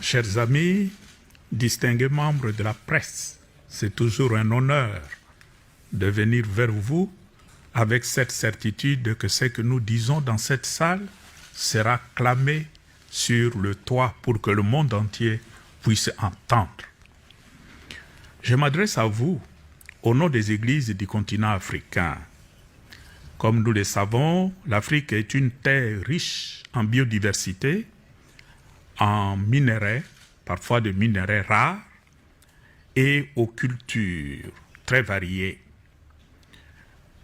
Chers amis, distingués membres de la presse, c'est toujours un honneur de venir vers vous avec cette certitude que ce que nous disons dans cette salle sera clamé sur le toit pour que le monde entier puisse entendre. Je m'adresse à vous au nom des églises du continent africain. Comme nous le savons, l'Afrique est une terre riche en biodiversité, en minerais, parfois de minerais rares, et aux cultures très variées.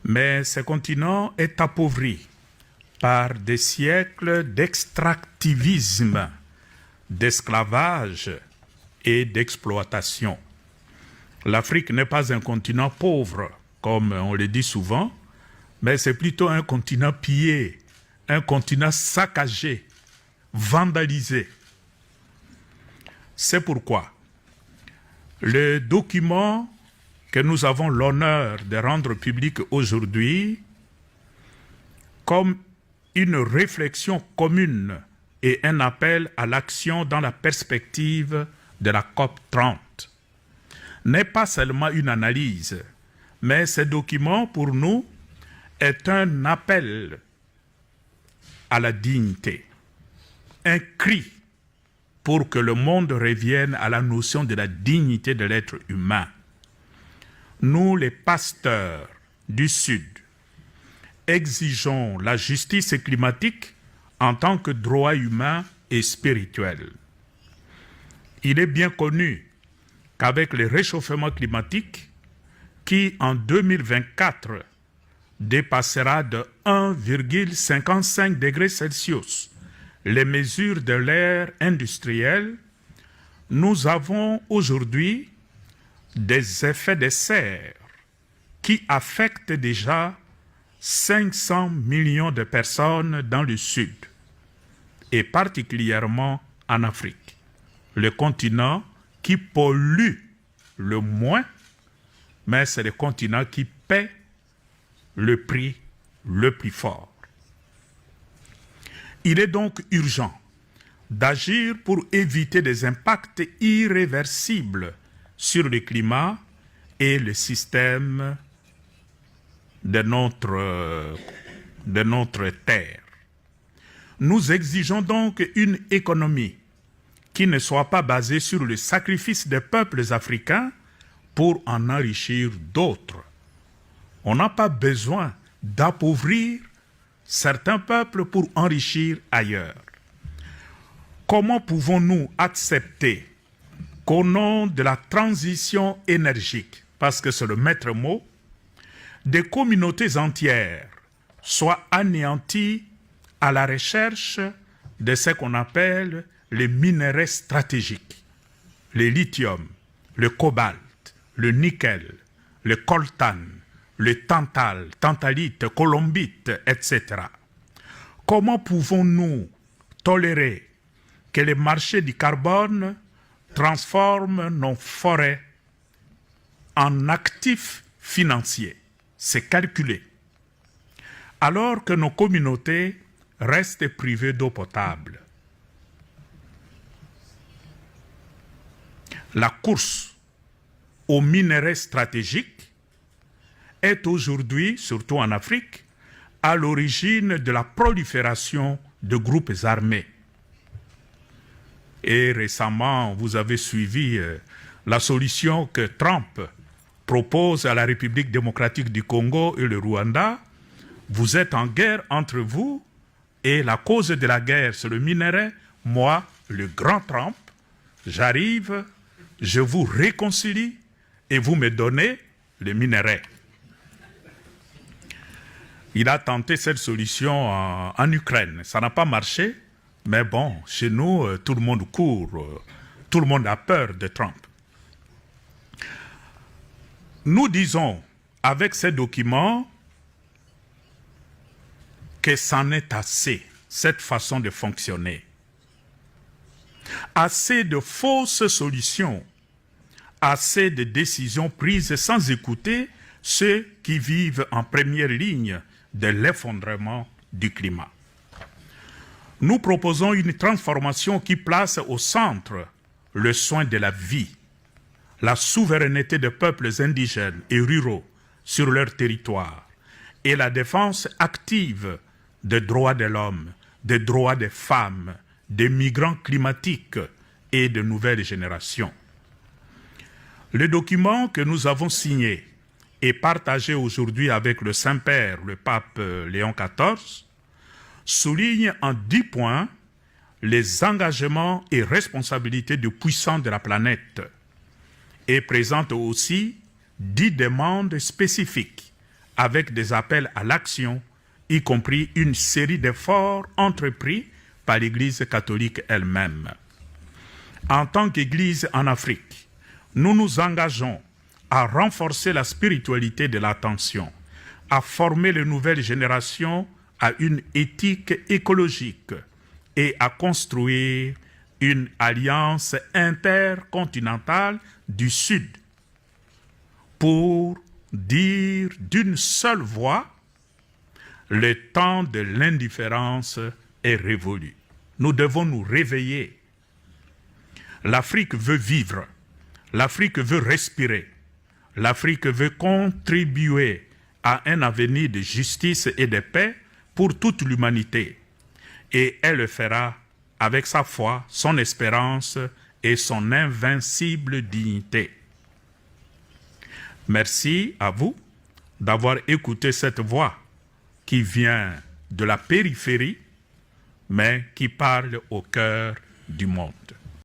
Mais ce continent est appauvri par des siècles d'extractivisme, d'esclavage et d'exploitation. L'Afrique n'est pas un continent pauvre, comme on le dit souvent, mais c'est plutôt un continent pillé, un continent saccagé, vandalisé. C'est pourquoi le document que nous avons l'honneur de rendre public aujourd'hui, comme une réflexion commune et un appel à l'action dans la perspective de la COP 30, n'est pas seulement une analyse, mais ce document pour nous est un appel à la dignité, un cri pour que le monde revienne à la notion de la dignité de l'être humain. Nous, les pasteurs du Sud, exigeons la justice climatique en tant que droit humain et spirituel. Il est bien connu qu'avec le réchauffement climatique, qui en 2024 dépassera de 1,55 degrés Celsius les mesures de l'ère industrielle, nous avons aujourd'hui des effets de serre qui affectent déjà 500 millions de personnes dans le Sud, et particulièrement en Afrique, le continent qui pollue le moins, mais c'est le continent qui paie le prix le plus fort. Il est donc urgent d'agir pour éviter des impacts irréversibles sur le climat et le système de notre terre. Nous exigeons donc une économie qui ne soit pas basée sur le sacrifice des peuples africains pour en enrichir d'autres. On n'a pas besoin d'appauvrir certains peuples pour enrichir ailleurs. Comment pouvons-nous accepter qu'au nom de la transition énergique, parce que c'est le maître mot, des communautés entières soient anéanties à la recherche de ce qu'on appelle les minerais stratégiques, le lithium, le cobalt, le nickel, le coltan, le tantal, tantalite, colombite, etc. Comment pouvons-nous tolérer que les marchés du carbone transforment nos forêts en actifs financiers? C'est calculé. Alors que nos communautés restent privées d'eau potable. La course aux minerais stratégiques est aujourd'hui, surtout en Afrique, à l'origine de la prolifération de groupes armés. Et récemment, vous avez suivi la solution que Trump propose à la République démocratique du Congo et le Rwanda. Vous êtes en guerre entre vous et la cause de la guerre, c'est le minerai. Moi, le grand Trump, j'arrive, je vous réconcilie et vous me donnez le minerai. Il a tenté cette solution en Ukraine. Ça n'a pas marché, mais bon, chez nous, tout le monde court, tout le monde a peur de Trump. Nous disons, avec ces documents, que c'en est assez, cette façon de fonctionner. Assez de fausses solutions, assez de décisions prises sans écouter ceux qui vivent en première ligne de l'effondrement du climat. Nous proposons une transformation qui place au centre le soin de la vie, la souveraineté des peuples indigènes et ruraux sur leur territoire et la défense active des droits de l'homme, des droits des femmes, des migrants climatiques et de nouvelles générations. Le document que nous avons signé et partagé aujourd'hui avec le Saint-Père, le pape Léon XIV, souligne en 10 points les engagements et responsabilités des puissants de la planète et présente aussi 10 demandes spécifiques avec des appels à l'action, y compris une série d'efforts entrepris par l'Église catholique elle-même. En tant qu'Église en Afrique, nous nous engageons à renforcer la spiritualité de l'attention, à former les nouvelles générations à une éthique écologique et à construire une alliance intercontinentale du Sud pour dire d'une seule voix, le temps de l'indifférence est révolu. Nous devons nous réveiller. L'Afrique veut vivre, l'Afrique veut respirer, l'Afrique veut contribuer à un avenir de justice et de paix pour toute l'humanité. Et elle le fera avec sa foi, son espérance et son invincible dignité. Merci à vous d'avoir écouté cette voix qui vient de la périphérie, mais qui parle au cœur du monde.